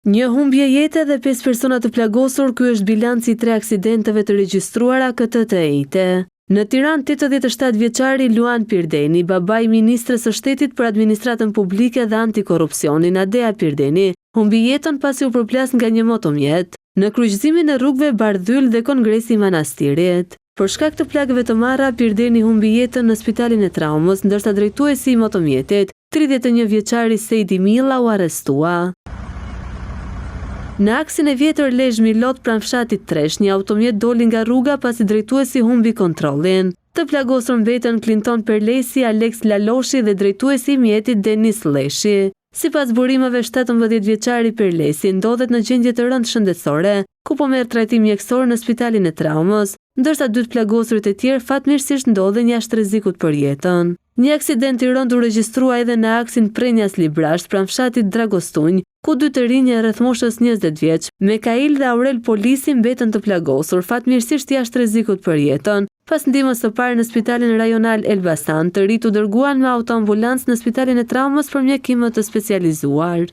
Një humbje jete dhe 5 persona të plagosur, ky është bilanci i 3 aksidenteve të regjistruara këtë të ejte. Në Tiranë, 87 vjeçari Luan Pirdeni, baba i ministres së shtetit për administratën publike dhe antikorrupsionin Adea Pirdeni, humbi jetën pasi u përplas nga një motomjet në kryqëzimin e rrugëve Bardhyl dhe Kongresi i Manastirit. Për shkak të plagëve të marra, Pirdeni humbi jetën në spitalin e traumës, ndërsa drejtuesi i motomjetit, 31 vjeçari Sejdi Milla, u arrestua. Në aksin e vjetër Lezhë Milot pranë fshatit Tresh, një automjet doli nga rruga pasi drejtuesi humbi kontrollin. Të plagosur mbetën Clinton Perlesi, Alex Laloshi dhe drejtuesi i mjetit Denis Leshi. Sipas burimeve, 17 vjeçari Perlesi ndodhet në gjendje të rëndë shëndetësore, ku po merr trajtim mjekësor në spitalin e traumës, ndërsa 2 plagosurit e tjerë fatmirësisht ndodhen jashtë rrezikut për jetën. Një aksident i rënd u regjistrua edhe në aksin Prenjas Librasht pranë fshatit Dragostunj, ku 2 të rinj e rreth moshës 20 vjeç, Mekail dhe Aurel Polisi mbetën të plagosur, fatmirësisht jashtë rrezikut për jetën. Pas ndihmës së parë në spitalin rajonal Elbasan, të rinjt u dërguan me autoambulancë në spitalin e traumës për mjekim të specializuar.